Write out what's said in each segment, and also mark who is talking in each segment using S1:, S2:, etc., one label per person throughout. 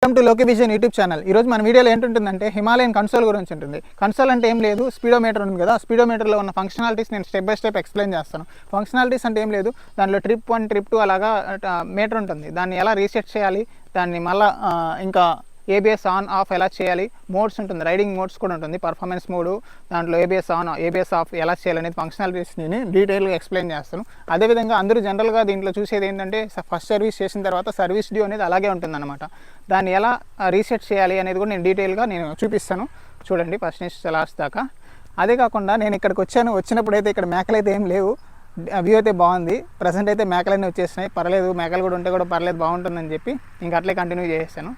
S1: Welcome to లోకి vision YouTube channel. ఈరోజు మన వీడియోలో ఏంటుంటుందంటే హిమాలయన్ కన్సోల్ గురించి ఉంటుంది. కన్సోల్ అంటే ఏం లేదు, స్పీడోమీటర్ ఉంది కదా, స్పీడోమీటర్లో ఉన్న ఫంక్షనాలిటీస్ నేను స్టెప్ బై స్టెప్ ఎక్స్ప్లెయిన్ చేస్తాను. ఫంక్షనాలిటీస్ అంటే ఏం లేదు, దాంట్లో ట్రిప్ 1 ట్రిప్ 2 అలాగా మీటర్ ఉంటుంది. దాన్ని ఎలా రీసెట్ చేయాలి, దాన్ని మళ్ళీ ఇంకా ఏబిఎస్ ఆన్ ఆఫ్ ఎలా చేయాలి, మోడ్స్ ఉంటుంది, రైడింగ్ మోడ్స్ కూడా ఉంటుంది, పర్ఫార్మెన్స్ మోడ్, దాంట్లో ఏబిఎస్ ఆన్ ఏబిఎస్ ఆఫ్ ఎలా చేయాలనేది ఫంక్షనాలిటీస్ నేను డీటెయిల్గా ఎక్స్ప్లెయిన్ చేస్తాను. అదేవిధంగా అందరూ జనరల్గా దీంట్లో చూసేది ఏంటంటే ఫస్ట్ సర్వీస్ చేసిన తర్వాత సర్వీస్ డ్యూ అనేది అలాగే ఉంటుందన్నమాట. దాన్ని ఎలా రీసెట్ చేయాలి అనేది కూడా నేను డీటెయిల్గా చూపిస్తాను. చూడండి ఫస్ట్ నుంచి లాస్ట్ దాకా. అదే కాకుండా నేను ఇక్కడికి వచ్చినప్పుడు అయితే ఇక్కడ మేకలు అయితే ఏం లేవు, వ్యూ అయితే బాగుంది. ప్రజెంట్ అయితే మేకలన్నీ వచ్చేసినాయి, పర్లేదు, మేకలు కూడా ఉంటే కూడా పర్లేదు, బాగుంటుందని చెప్పి ఇంకా అట్లే కంటిన్యూ చేస్తాను.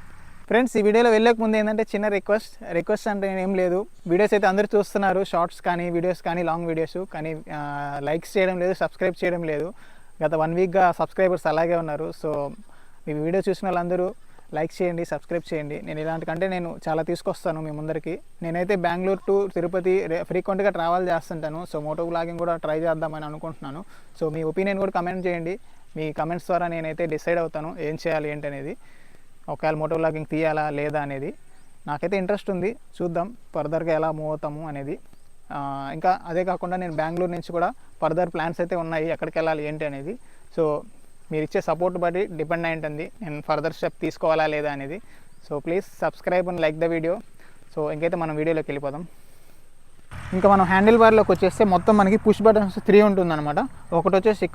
S1: ఫ్రెండ్స్, ఈ వీడియోలో వెళ్ళక ముందు ఏంటంటే చిన్న రిక్వెస్ట్ అంటే ఏం లేదు, వీడియోస్ అయితే అందరూ చూస్తున్నారు, షార్ట్స్ కానీ వీడియోస్ కానీ లాంగ్ వీడియోస్ కానీ లైక్స్ చేయడం లేదు, సబ్స్క్రైబ్ చేయడం లేదు. గత 1 వీక్గా సబ్స్క్రైబర్స్ అలాగే ఉన్నారు. సో ఈ వీడియో చూసిన వాళ్ళందరూ లైక్ చేయండి, సబ్స్క్రైబ్ చేయండి. నేను ఇలాంటి కంటే నేను చాలా తీసుకొస్తాను మీ ముందరికి. నేనైతే బెంగళూరు టు తిరుపతి ఫ్రీక్వెంట్గా ట్రావెల్ చేస్తుంటాను. సో మోటో వ్లాగింగ్ కూడా ట్రై చేద్దామని అనుకుంటున్నాను. సో మీ ఒపీనియన్ కూడా కమెంట్ చేయండి. మీ కమెంట్స్ ద్వారా నేనైతే డిసైడ్ అవుతాను ఏం చేయాలి ఏంటి అనేది. ఒకవేళ మోటో వ్లాగింగ్ తీయాలా లేదా అనేది నాకైతే ఇంట్రెస్ట్ ఉంది, చూద్దాం ఫర్దర్గా ఎలా మూవ్ అవుతాము అనేది. ఇంకా అదే కాకుండా నేను బెంగళూరు నుంచి కూడా ఫర్దర్ ప్లాన్స్ అయితే ఉన్నాయి, ఎక్కడికి వెళ్ళాలి ఏంటి అనేది. సో మీరు ఇచ్చే సపోర్ట్ బట్టి డిపెండ్ అయి ఉంటుంది నేను ఫర్దర్ స్టెప్ తీసుకోవాలా లేదా అనేది. So please subscribe and like the video. So ఇంకైతే మనం వీడియోలోకి వెళ్ళిపోదాం. ఇంకా మనం హ్యాండిల్ బార్లోకి వచ్చేస్తే మొత్తం మనకి పుష్ బటన్స్ 3 ఉంటుందన్నమాట. ఒకటి వచ్చేసి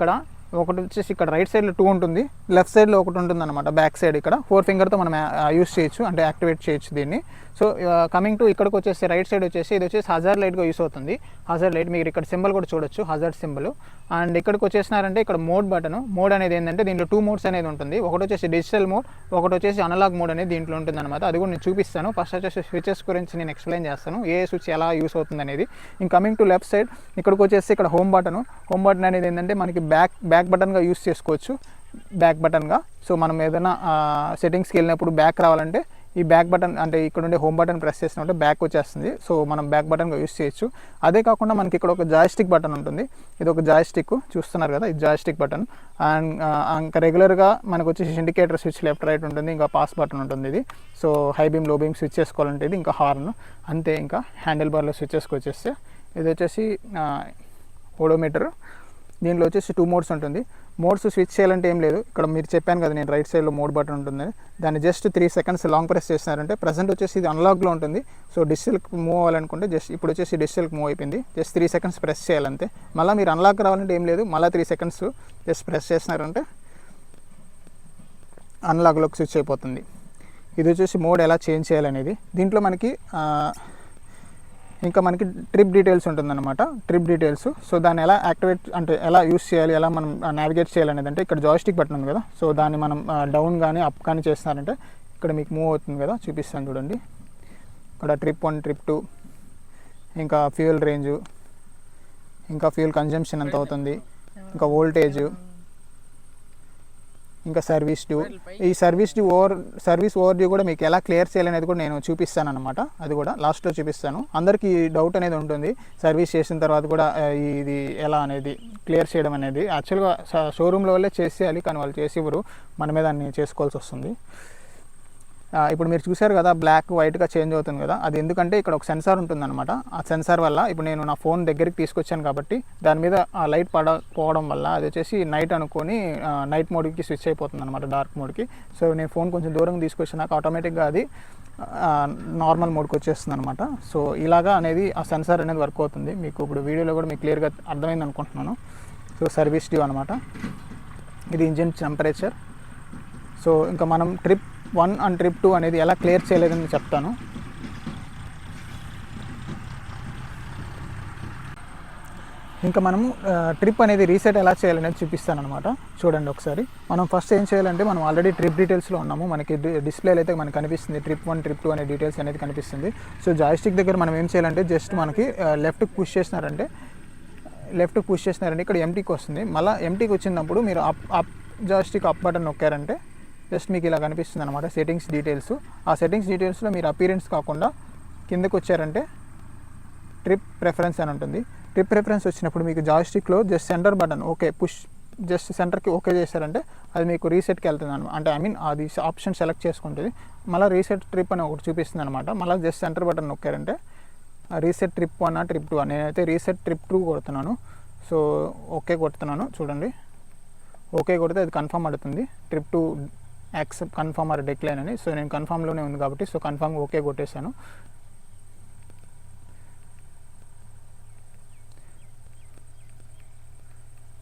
S1: ఇక్కడ రైట్ సైడ్లో 2 ఉంటుంది, లెఫ్ట్ సైడ్లో ఒకటి ఉంటుంది అనమాట. బ్యాక్ సైడ్ ఇక్కడ 4 ఫింగర్తో మనం యూస్ చేయొచ్చు, అంటే యాక్టివేట్ చేయొచ్చు దీన్ని. సో కమింగ్ టు ఇక్కడికి వచ్చేసి రైట్ సైడ్ వచ్చేసి ఇది వచ్చేసి హజార్డ్ లైట్గా యూస్ అవుతుంది. హజార్డ్ లైట్ మీరు ఇక్కడ సింబల్ కూడా చూడొచ్చు, హజార్డ్ సింబల్. అండ్ ఇక్కడికి వచ్చేసినారంటే ఇక్కడ మోడ్ బటన్. మోడ్ అనేది ఏంటంటే దీంట్లో 2 మోడ్స్ అనేది ఉంటుంది. ఒకటి వచ్చేసి డిజిటల్ మోడ్, ఒకటి వచ్చేసి అనలాగ్ మోడ్ అనేది దీంట్లో ఉంటుంది అనమాట. అది కూడా నేను చూపిస్తాను. ఫస్ట్ వచ్చేసి స్విచెస్ గురించి నేను ఎక్స్ప్లెయిన్ చేస్తాను, ఏ స్విచ్ ఎలా యూస్ అవుతుంది అనేది. ఇంక కమింగ్ టు లెఫ్ట్ సైడ్ ఇక్కడికి వచ్చేసి ఇక్కడ హోమ్ బటన్ అనేది ఏంటంటే మనకి బ్యాక్ బటన్గా యూస్ చేసుకోవచ్చు, బ్యాక్ బటన్గా. సో మనం ఏదైనా సెట్టింగ్స్కి వెళ్ళినప్పుడు బ్యాక్ రావాలంటే ఈ బ్యాక్ బటన్ అంటే ఇక్కడ ఉండే హోమ్ బటన్ ప్రెస్ చేసినట్టు బ్యాక్ వచ్చేస్తుంది. సో మనం బ్యాక్ బటన్గా యూస్ చేయొచ్చు. అదే కాకుండా మనకి ఇక్కడ ఒక జాయ్స్టిక్ బటన్ ఉంటుంది. ఇది ఒక జాయ్స్టిక్ చూస్తున్నారు కదా, ఇది జాయ్స్టిక్ బటన్. అండ్ ఇంకా రెగ్యులర్గా మనకు వచ్చేసి ఇండికేటర్ స్విచ్ లెఫ్ట్ రైట్ ఉంటుంది, ఇంకా పాస్ బటన్ ఉంటుంది ఇది. సో హై బీమ్ లో బీమ్ స్విచ్ చేసుకోవాలంటే ఇది, ఇంకా హార్న్ అంతే. ఇంకా హ్యాండిల్ బార్లో స్విచ్చెస్కి వచ్చేస్తే ఇది వచ్చేసి ఓడోమీటర్. దీంట్లో వచ్చేసి 2 మోడ్స్ ఉంటుంది. మోడ్స్ స్విచ్ చేయాలంటే ఏం లేదు, ఇక్కడ మీరు చెప్పాను కదా నేను రైట్ సైడ్లో మోడ్ బటన్ ఉంటుంది, దాన్ని జస్ట్ 3 సెకండ్స్ లాంగ్ ప్రెస్ చేసినారంటే ప్రజెంట్ వచ్చేసి ఇది అన్లాక్లో ఉంటుంది. సో డిజిటల్కి మూవ్ అవ్వాలనుకుంటే జస్ట్ ఇప్పుడు వచ్చేసి డిజిటల్కి మూవ్ అయిపోయింది, జస్ట్ 3 సెకండ్స్ ప్రెస్ చేయాలంతే. మళ్ళీ మీరు అన్లాక్ రావాలంటే ఏం లేదు, మళ్ళీ 3 సెకండ్స్ జస్ట్ ప్రెస్ చేసినారంటే అన్లాక్లోకి స్విచ్ అయిపోతుంది. ఇది వచ్చేసి మోడ్ ఎలా చేంజ్ చేయాలనేది. దీంట్లో మనకి ఇంకా మనకి ట్రిప్ డీటెయిల్స్ ఉంటుందన్నమాట, ట్రిప్ డీటెయిల్స్. సో దాన్ని ఎలా యాక్టివేట్ అంటే ఎలా యూస్ చేయాలి, ఎలా మనం నావిగేట్ చేయాలనేది అంటే ఇక్కడ జాయ్స్టిక్ బటన్ ఉంది కదా, సో దాన్ని మనం డౌన్ కానీ అప్ కానీ చేస్తున్నారంటే ఇక్కడ మీకు మూవ్ అవుతుంది కదా, చూపిస్తాను చూడండి. ఇక్కడ ట్రిప్ 1 ట్రిప్ 2, ఇంకా ఫ్యూయల్ రేంజు, ఇంకా ఫ్యూయల్ కన్జంప్షన్ ఎంత అవుతుంది, ఇంకా వోల్టేజ్, ఇంకా సర్వీస్ డ్యూ. ఈ సర్వీస్ ఓవర్ డ్యూ కూడా మీకు ఎలా క్లియర్ చేయాలనేది కూడా నేను చూపిస్తాను అనమాట. అది కూడా లాస్ట్లో చూపిస్తాను. అందరికీ డౌట్ అనేది ఉంటుంది సర్వీస్ చేసిన తర్వాత కూడా ఇది ఎలా అనేది క్లియర్ చేయడం అనేది. యాక్చువల్గా షోరూంలో వాళ్ళే చేసేయాలి, కానీ వాళ్ళు చేసి ఇవ్వరు, మనమే దాన్ని చేసుకోవాల్సి వస్తుంది. ఇప్పుడు మీరు చూసారు కదా బ్లాక్ వైట్గా చేంజ్ అవుతుంది కదా, అది ఎందుకంటే ఇక్కడ ఒక సెన్సార్ ఉంటుందన్నమాట. ఆ సెన్సార్ వల్ల ఇప్పుడు నేను నా ఫోన్ దగ్గరికి తీసుకొచ్చాను కాబట్టి దాని మీద ఆ లైట్ పడకపోవడం వల్ల అది వచ్చేసి నైట్ అనుకొని నైట్ మోడ్కి స్విచ్ అయిపోతుంది అనమాట, డార్క్ మోడ్కి. సో నేను ఫోన్ కొంచెం దూరంగా తీసుకొచ్చినాక ఆటోమేటిక్గా అది నార్మల్ మోడ్కి వచ్చేస్తుంది అనమాట. సో ఇలాగా అనేది ఆ సెన్సార్ అనేది వర్క్ అవుతుంది. మీకు ఇప్పుడు వీడియోలో కూడా మీకు క్లియర్గా అర్థమైంది అనుకుంటున్నాను. సో సర్వీస్ డ్యూ అనమాట, ఇది ఇంజిన్ టెంపరేచర్. సో ఇంకా మనం ట్రిప్ 1 అండ్ ట్రిప్ 2 అనేది ఎలా క్లియర్ చేయలేదని చెప్తాను. ఇంకా మనం ట్రిప్ అనేది రీసెట్ ఎలా చేయాలనేది చూపిస్తాను అనమాట. చూడండి ఒకసారి. మనం ఫస్ట్ ఏం చేయాలంటే మనం ఆల్రెడీ ట్రిప్ డీటెయిల్స్లో ఉన్నాము, మనకి డిస్ప్లేలో అయితే మనకు కనిపిస్తుంది ట్రిప్ 1 ట్రిప్ 2 అనే డీటెయిల్స్ అనేది కనిపిస్తుంది. సో జాయ్స్టిక్ దగ్గర మనం ఏం చేయాలంటే జస్ట్ మనకి లెఫ్ట్కి పుష్ చేసినారంటే ఇక్కడ ఎంటీకి వస్తుంది. మళ్ళీ ఎంటీకి వచ్చినప్పుడు మీరు అప్ జాయ్స్టిక్ అప్ బటన్ నొక్కారంటే జస్ట్ మీకు ఇలా కనిపిస్తుంది అనమాట సెట్టింగ్స్ డీటెయిల్స్. ఆ సెట్టింగ్స్ డీటెయిల్స్లో మీరు అపీరెన్స్ కాకుండా కిందకు వచ్చారంటే ట్రిప్ ప్రిఫరెన్స్ అని ఉంటుంది. ట్రిప్ ప్రిఫరెన్స్ వచ్చినప్పుడు మీకు జాయ్స్టిక్లో just centre button okay push just సెంటర్కి ఓకే చేశారంటే అది మీకు రీసెట్కి వెళ్తుంది అనమాట. అంటే ఐ మీన్ అది ఆప్షన్ సెలెక్ట్ చేసుకుంటుంది, మళ్ళీ రీసెట్ ట్రిప్ అని ఒకటి చూపిస్తుంది అనమాట. మళ్ళీ జస్ట్ సెంటర్ బటన్ నొక్కారంటే రీసెట్ ట్రిప్ 1 ట్రిప్ 2 నేనైతే రీసెట్ ట్రిప్ 2 కొడుతున్నాను. సో ఓకే కొడుతున్నాను చూడండి. ఓకే కొడితే అది కన్ఫర్మ్ అడుగుతుంది, trip 2 accept confirm or decline అని. సో నేను కన్ఫర్మ్లోనే ఉంది కాబట్టి సో కన్ఫర్మ్ ఓకే కొట్టేశాను.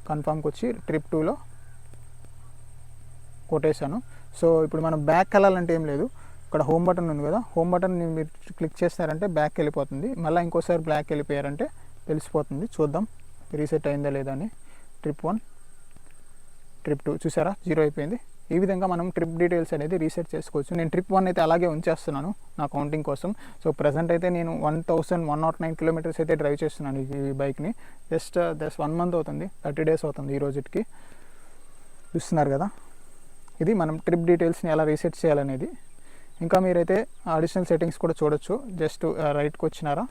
S1: కన్ఫర్మ్కి వచ్చి ట్రిప్ 2లో కొట్టేశాను. సో ఇప్పుడు మనం బ్యాక్ వెళ్ళాలంటే ఏం లేదు, ఇక్కడ హోమ్ బటన్ ఉంది కదా, హోమ్ బటన్ మీరు క్లిక్ చేస్తారంటే బ్యాక్ వెళ్ళిపోతుంది. మళ్ళీ ఇంకోసారి బ్యాక్ వెళ్ళిపోయారంటే తెలిసిపోతుంది. చూద్దాం రీసెట్ అయిందా లేదా అని. ట్రిప్ 1 ట్రిప్ 2 చూసారా 0 అయిపోయింది. ఈ విధంగా మనం ట్రిప్ డీటెయిల్స్ అనేది రీసెట్ చేసుకోవచ్చు. నేను ట్రిప్ 1 అయితే అలాగే ఉంచేస్తున్నాను నా కౌంటింగ్ కోసం. సో ప్రజెంట్ అయితే నేను 1109 కిలోమీటర్స్ అయితే డ్రైవ్ చేస్తున్నాను ఈ బైక్ని. జస్ట్ 1 మంత్ అవుతుంది, 30 డేస్ అవుతుంది ఈ రోజుకి. చూస్తున్నారు కదా, ఇది మనం ట్రిప్ డీటెయిల్స్ని ఎలా రీసెట్ చేయాలనేది. ఇంకా మీరైతే అడిషనల్ సెట్టింగ్స్ కూడా చూడొచ్చు. జస్ట్ రైట్కి వచ్చినారా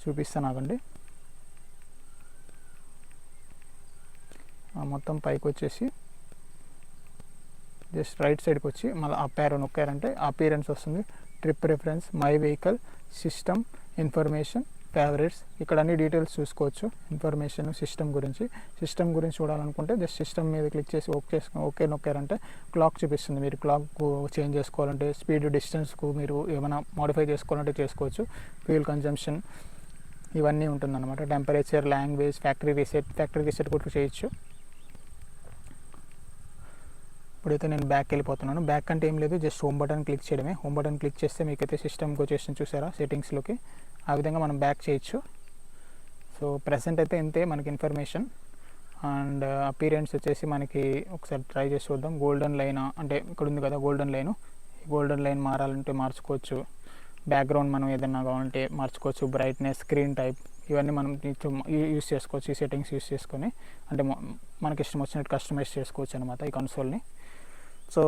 S1: చూపిస్తాను ఆగండి. మొత్తం పైకి వచ్చేసి జస్ట్ రైట్ సైడ్కి వచ్చి మళ్ళీ అప్ యారో నొక్కారంటే అపీరెన్స్ వస్తుంది. Trip reference, my vehicle, system, information, favourites, ఇక్కడ అన్ని డీటెయిల్స్ చూసుకోవచ్చు. ఇన్ఫర్మేషన్, సిస్టమ్ గురించి చూడాలనుకుంటే జస్ట్ సిస్టమ్ మీద క్లిక్ చేసి ఓకే నొక్కారంటే క్లాక్ చూపిస్తుంది. మీరు క్లాక్ చేంజ్ చేసుకోవాలంటే, స్పీడ్ డిస్టెన్స్కు మీరు ఏమైనా మోడిఫై చేసుకోవాలంటే చేసుకోవచ్చు. ఫ్యూయల్ కన్జంప్షన్ ఇవన్నీ ఉంటుందన్నమాట. టెంపరేచర్, లాంగ్వేజ్, ఫ్యాక్టరీ రీసెట్ కూడా చేయొచ్చు. ఇప్పుడైతే నేను బ్యాక్ వెళ్ళిపోతున్నాను. బ్యాక్ అంటే ఏం లేదు, జస్ట్ హోమ్ బటన్ క్లిక్ చేయడమే. హోమ్ బటన్ క్లిక్ చేస్తే మీకైతే సిస్టమ్కి వచ్చేసి చూసారా సెట్టింగ్స్లోకి, ఆ విధంగా మనం బ్యాక్ చేయొచ్చు. సో ప్రెసెంట్ అయితే ఇంతే మనకి ఇన్ఫర్మేషన్. అండ్ అపీరెన్స్ వచ్చేసి మనకి ఒకసారి ట్రై చేసి చూద్దాం. గోల్డెన్ లైన్ అంటే ఇక్కడ ఉంది కదా గోల్డెన్ లైన్ మారాలంటే మార్చుకోవచ్చు. బ్యాక్గ్రౌండ్ మనం ఏదైనా కావాలంటే మార్చుకోవచ్చు. బ్రైట్నెస్, స్క్రీన్ టైప్ ఇవన్నీ మనం యూస్ చేసుకోవచ్చు. ఈ సెట్టింగ్స్ యూస్ చేసుకొని అంటే మనకి ఇష్టం వచ్చినట్టు కస్టమైజ్ చేసుకోవచ్చు అనమాట ఈ కన్సోల్ని. సో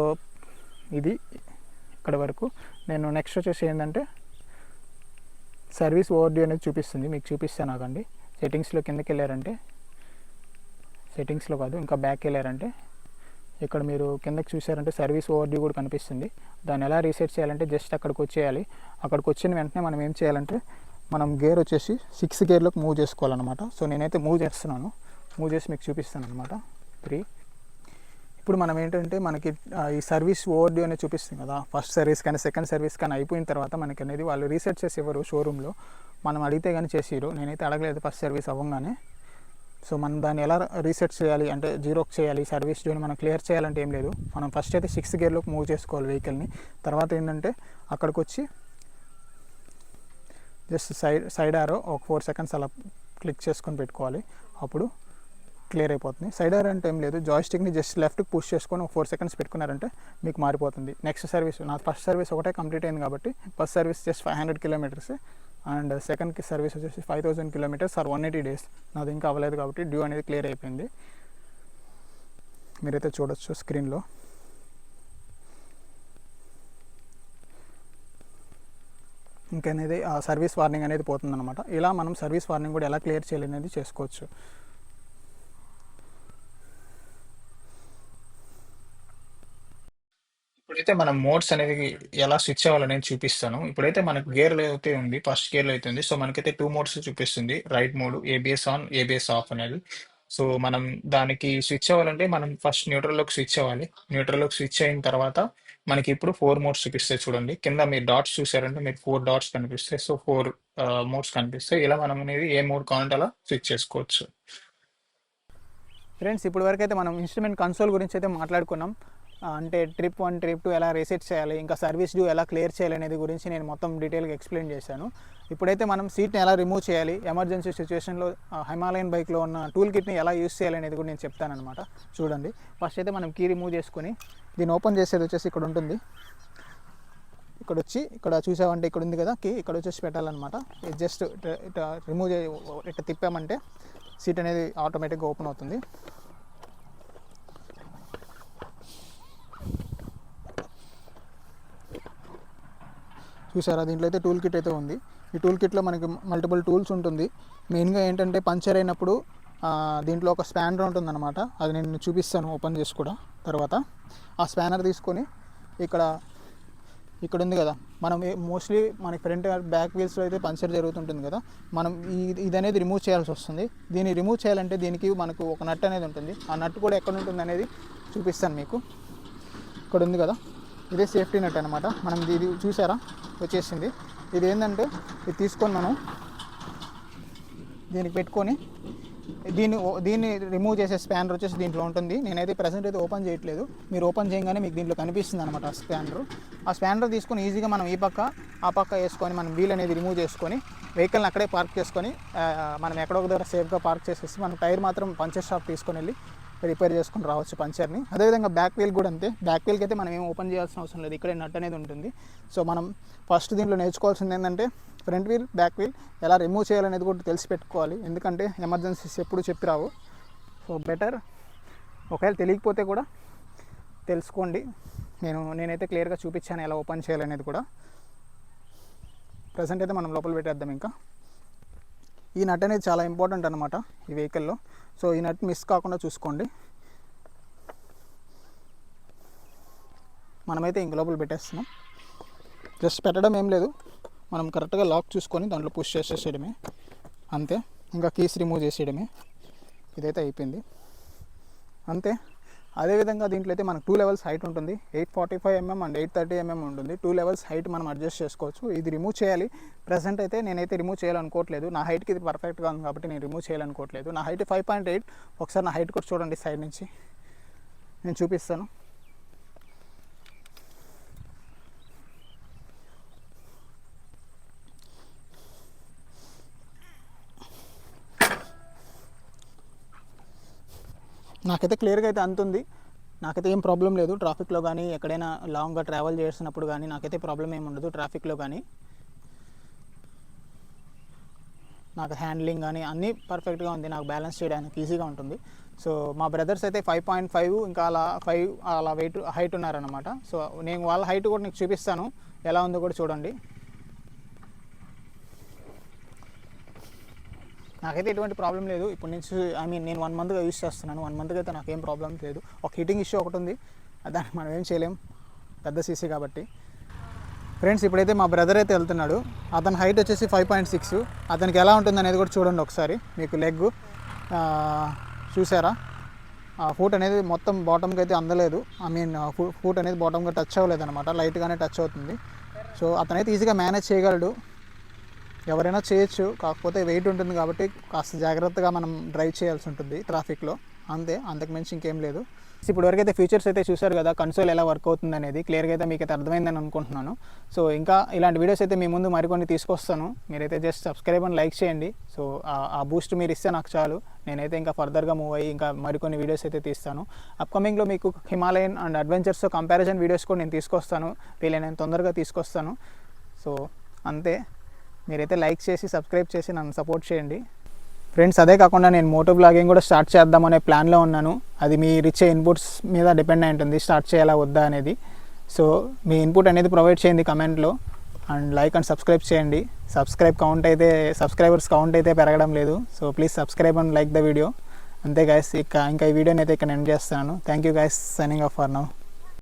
S1: ఇది ఇక్కడ వరకు. నేను నెక్స్ట్ వచ్చేసి ఏంటంటే సర్వీస్ ఓవర్ డ్యూ అనేది చూపిస్తుంది, మీకు చూపిస్తాను ఆగండి. సెట్టింగ్స్లో కిందకి వెళ్ళారంటే, సెట్టింగ్స్లో కాదు ఇంకా బ్యాక్ వెళ్ళారంటే ఇక్కడ మీరు కిందకి చూసారంటే సర్వీస్ ఓవర్ డ్యూ కూడా కనిపిస్తుంది. దాన్ని ఎలా రీసెట్ చేయాలంటే జస్ట్ అక్కడికి వచ్చేయాలి. అక్కడికి వచ్చిన వెంటనే మనం ఏం చేయాలంటే మనం గేర్ వచ్చేసి 6 గేర్లోకి మూవ్ చేసుకోవాలన్నమాట. సో నేనైతే మూవ్ చేసి మీకు చూపిస్తాను అనమాట. 3 ఇప్పుడు మనం ఏంటంటే మనకి ఈ సర్వీస్ ఓవర్ డ్యూ అనేది చూపిస్తుంది కదా, ఫస్ట్ సర్వీస్ కానీ సెకండ్ సర్వీస్ కానీ అయిపోయిన తర్వాత మనకి అనేది వాళ్ళు రీసెట్ చేసి ఇవ్వరు షోరూంలో. మనం అడిగితే కానీ చేసిరు, నేనైతే అడగలేదు ఫస్ట్ సర్వీస్ అవ్వగానే. సో మనం దాన్ని ఎలా రీసెట్ చేయాలి అంటే జీరోకి చేయాలి. సర్వీస్ డ్యూని మనం క్లియర్ చేయాలంటే ఏం లేదు, మనం ఫస్ట్ అయితే 6 గేర్లోకి మూవ్ చేసుకోవాలి వెహికల్ని. తర్వాత ఏంటంటే అక్కడికి వచ్చి జస్ట్ సైడ్ ఆరో ఒక 4 సెకండ్స్ అలా క్లిక్ చేసుకొని పెట్టుకోవాలి, అప్పుడు క్లియర్ అయిపోతుంది. సైడ్ ఆరో అంటే ఏం లేదు, జాయిస్టిక్ని జస్ట్ లెఫ్ట్కి పుష్ చేసుకొని ఒక 4 సెకండ్స్ పెట్టుకున్నారంటే మీకు మారిపోతుంది. నెక్స్ట్ సర్వీస్ నా ఫస్ట్ సర్వీస్ ఒకటే కంప్లీట్ అయింది కాబట్టి first service just 500 kilometres and సెకండ్కి సర్వీస్ వచ్చేసి 5000 కిలోమీటర్స్ ఆర్ 180 డేస్. నాది ఇంకా అవ్వలేదు కాబట్టి డ్యూ అనేది క్లియర్ అయిపోయింది. మీరైతే చూడొచ్చు స్క్రీన్లో. ఇంకనేది ఆ సర్వీస్ వార్నింగ్ అనేది పోతుందన్నమాట. ఇలా మనం సర్వీస్ వార్నింగ్ కూడా ఎలా క్లియర్ చేయాలి అనేది చేసుకోవచ్చు. ఇప్పుడైతే మనం మోడ్స్ అనేది ఎలా స్విచ్ అవ్వాలనేది చూపిస్తాను. ఇప్పుడైతే మనకు గేర్లో అయితే ఉంది, ఫస్ట్ గేర్లో అయితే ఉంది. సో మనకైతే 2 మోడ్స్ చూపిస్తుంది, right mode, ABS on, ABS of అనేది. సో మనం దానికి స్విచ్ అవ్వాలంటే మనం ఫస్ట్ న్యూట్రల్లోకి స్విచ్ అవ్వాలి. న్యూట్రల్లోకి స్విచ్ అయిన తర్వాత మనకి ఇప్పుడు 4 మోడ్స్ చూపిస్తాయి చూడండి. కింద మీరు డాట్స్ చూసారంటే మీకు 4 డాట్స్ కనిపిస్తాయి. సో 4 మోడ్స్ కనిపిస్తాయి. ఇలా మనం అనేది ఏ మోడ్ కావాలంటే అలా స్విచ్ చేసుకోవచ్చు. ఫ్రెండ్స్ ఇప్పటి వరకు అయితే మనం ఇన్స్ట్రుమెంట్ కన్సోల్ గురించి అయితే మాట్లాడుకున్నాం. అంటే ట్రిప్ 1 ట్రిప్ 2 ఎలా రీసెట్ చేయాలి, ఇంకా సర్వీస్ డ్యూ ఎలా క్లియర్ చేయాలి అనేది గురించి నేను మొత్తం డీటెయిల్గా ఎక్స్ప్లెయిన్ చేశాను. ఇప్పుడైతే మనం సీట్ని ఎలా రిమూవ్ చేయాలి, ఎమర్జెన్సీ సిచ్యువేషన్లో హిమాలయన్ బైక్లో ఉన్న టూల్ కిట్ని ఎలా యూస్ చేయాలి అనేది కూడా నేను చెప్తానమాట. చూడండి, ఫస్ట్ అయితే మనం కీ రిమూవ్ చేసుకుని దీన్ని ఓపెన్ చేసేది వచ్చేసి ఇక్కడ ఉంటుంది. ఇక్కడ వచ్చి ఇక్కడ చూసామంటే ఇక్కడ ఉంది కదా కీ, ఇక్కడ వచ్చేసి పెట్టాలన్నమాట. జస్ట్ ఇట్లా రిమూవ్ ఇట్లా తిప్పామంటే సీట్ అనేది ఆటోమేటిక్గా ఓపెన్ అవుతుంది. చూసారా, దీంట్లో అయితే టూల్ కిట్ అయితే ఉంది. ఈ టూల్ కిట్లో మనకి మల్టిపుల్ టూల్స్ ఉంటుంది. మెయిన్గా ఏంటంటే పంచర్ అయినప్పుడు దీంట్లో ఒక స్పానర్ ఉంటుందన్నమాట. అది నేను చూపిస్తాను ఓపెన్ చేసి కూడా తర్వాత. ఆ స్పానర్ తీసుకొని ఇక్కడ ఉంది కదా, మనం మోస్ట్లీ మనకి ఫ్రంట్ బ్యాక్ వీల్స్లో అయితే పంచర్ జరుగుతుంటుంది కదా, మనం ఇది అనేది రిమూవ్ చేయాల్సి వస్తుంది. దీన్ని రిమూవ్ చేయాలంటే దీనికి మనకు ఒక నట్ అనేది ఉంటుంది. ఆ నట్ కూడా ఎక్కడ ఉంటుంది అనేది చూపిస్తాను మీకు. ఇక్కడ ఉంది కదా, ఇదే సేఫ్టీ నట్ అనమాట. మనం ఇది చూసారా వచ్చేసింది. ఇది ఏంటంటే ఇది తీసుకొని మనం దీనికి పెట్టుకొని దీన్ని రిమూవ్ చేసే స్పానర్ వచ్చేసి దీంట్లో ఉంటుంది. నేనైతే ప్రజెంట్ అయితే ఓపెన్ చేయట్లేదు. మీరు ఓపెన్ చేయగానే మీకు దీంట్లో కనిపిస్తుంది అనమాట ఆ స్పానర్. ఆ స్పానర్ తీసుకొని ఈజీగా మనం ఈ పక్క ఆ పక్క వేసుకొని మనం వీల్ అనేది రిమూవ్ చేసుకొని వెహికల్ని అక్కడే పార్క్ చేసుకొని మనం ఎక్కడో ఒక దగ్గర సేఫ్గా పార్క్ చేసేసి మనం టైర్ మాత్రం పంచర్ షాప్ తీసుకొని వెళ్ళి రిపేర్ చేసుకొని రావచ్చు పంచర్ని. అదేవిధంగా బ్యాక్ వీల్ కూడా అంతే. బ్యాక్ వీల్కి అయితే మనం ఏం ఓపెన్ చేయాల్సిన అవసరం లేదు, ఇక్కడే నట్ అనేది ఉంటుంది. సో మనం ఫస్ట్ దీంట్లో నేర్చుకోవాల్సింది ఏంటంటే ఫ్రంట్ వీల్ బ్యాక్ వీల్ ఎలా రిమూవ్ చేయాలనేది కూడా తెలిసి పెట్టుకోవాలి. ఎందుకంటే ఎమర్జెన్సీస్ ఎప్పుడు చెప్పి రావు. సో బెటర్ ఒకవేళ తెలియకపోతే కూడా తెలుసుకోండి. నేనైతే క్లియర్గా చూపించాను ఎలా ఓపెన్ చేయాలనేది కూడా. ప్రజెంట్ అయితే మనం లోపల పెట్టేద్దాం. ఇంకా ఈ నట్ అనేది చాలా ఇంపార్టెంట్ అనమాట ఈ వెహికల్లో. సో ఈ నట్ మిస్ కాకుండా చూసుకోండి. మనమైతే ఇంక లోపల పెట్టేస్తున్నాం. జస్ట్ పెట్టడం ఏం లేదు, మనం కరెక్ట్గా లాక్ చూసుకొని దాంట్లో పుష్ చేసేసేయడమే అంతే. ఇంకా కీస్ రిమూవ్ చేసేయడమే. ఇదైతే అయిపోయింది అంతే. అదేవిధంగా దీంట్లో అయితే మనకు 2 levels హైట్ ఉంటుంది. 845 mm అండ్ 830 mm ఉంటుంది. 2 levels హైట్ మనం అడ్జస్ట్ చేసుకోవచ్చు. ఇది రిమూవ్ చేయాలి. ప్రజెంట్ అయితే నేనైతే రిమూవ్ చేయాలనుకోవట్లేదు. నా హైట్కి ఇది పర్ఫెక్ట్గా ఉంది కాబట్టి నేను రిమూవ్ చేయాలనుకోవట్లేదు. నా హైట్ 5.8. ఒకసారి నా హైట్ కూడా చూడండి సైడ్ నుంచి నేను చూపిస్తాను. నాకైతే క్లియర్గా అయితే అంతుంది. నాకైతే ఏం ప్రాబ్లం లేదు. ట్రాఫిక్లో కానీ ఎక్కడైనా లాంగ్గా ట్రావెల్ చేసినప్పుడు కానీ నాకైతే ప్రాబ్లం ఏమి ఉండదు. ట్రాఫిక్లో కానీ నాకు హ్యాండ్లింగ్ కానీ అన్నీ పర్ఫెక్ట్గా ఉంది. నాకు బ్యాలెన్స్ చేయడానికి ఈజీగా ఉంటుంది. సో మా బ్రదర్స్ అయితే 5.5 ఇంకా అలా 5 అలా హైట్ ఉన్నారనమాట. సో నేను వాళ్ళ హైట్ కూడా నీకు చూపిస్తాను ఎలా ఉందో కూడా చూడండి. నాకైతే ఎటువంటి ప్రాబ్లం లేదు. ఇప్పుడు నుంచి నేను 1 monthగా యూజ్ చేస్తున్నాను. 1 monthగా అయితే నాకేం ప్రాబ్లం లేదు. ఒక హీటింగ్ ఇష్యూ ఒకటి ఉంది, దానికి మనం ఏం చేయలేం, పెద్ద సీసీ కాబట్టి. ఫ్రెండ్స్ ఇప్పుడైతే మా బ్రదర్ అయితే వెళ్తున్నాడు. అతని హైట్ వచ్చేసి 5.6. అతనికి ఎలా ఉంటుంది అనేది కూడా చూడండి ఒకసారి. మీకు లెగ్ చూసారా, ఫుట్ అనేది మొత్తం బాటమ్కి అయితే అందలేదు. ఫుట్ అనేది బాటమ్గా టచ్ అవ్వలేదు అనమాట, లైట్గానే టచ్ అవుతుంది. సో అతనైతే ఈజీగా మేనేజ్ చేయగలడు. ఎవరైనా చేయొచ్చు, కాకపోతే వెయిట్ ఉంటుంది కాబట్టి కాస్త జాగ్రత్తగా మనం డ్రైవ్ చేయాల్సి ఉంటుంది ట్రాఫిక్లో అంతే, అంతకుమించి ఇంకేం లేదు. ఇప్పుడు వరకు అయితే ఫీచర్స్ అయితే చూసారు కదా, కన్సోల్ ఎలా వర్క్ అవుతుంది అనేది క్లియర్గా అయితే మీకు అయితే అర్థమైందని అనుకుంటున్నాను. సో ఇంకా ఇలాంటి వీడియోస్ అయితే మీ ముందు మరికొన్ని తీసుకొస్తాను. మీరైతే జస్ట్ సబ్స్క్రైబ్ అండ్ లైక్ చేయండి. సో ఆ బూస్ట్ మీరు ఇస్తే నాకు చాలు. నేనైతే ఇంకా ఫర్దర్గా మూవ్ అయ్యి ఇంకా మరికొన్ని వీడియోస్ అయితే తీస్తాను. అప్కమింగ్లో మీకు Himalayan and adventures comparison videos కూడా నేను తీసుకొస్తాను. నేను తొందరగా తీసుకొస్తాను. సో అంతే, మీరైతే లైక్ చేసి సబ్స్క్రైబ్ చేసి నన్ను సపోర్ట్ చేయండి ఫ్రెండ్స్. అదే కాకుండా నేను మోటో బ్లాగింగ్ కూడా స్టార్ట్ చేద్దామనే ప్లాన్లో ఉన్నాను. అది మీరు ఇచ్చే ఇన్పుట్స్ మీద డిపెండ్ అయి ఉంటుంది స్టార్ట్ చేయాలా వద్దా అనేది. సో మీ ఇన్పుట్ అనేది ప్రొవైడ్ చేయండి కమెంట్లో, అండ్ లైక్ అండ్ సబ్స్క్రైబ్ చేయండి. సబ్స్క్రైబర్స్ కౌంట్ అయితే పెరగడం లేదు. So please subscribe and like the video. అంతే గైస్, ఇంకా ఈ వీడియోని అయితే ఇక్కడ ఎండ్ చేస్తున్నాను. Thank you guys, signing off for now.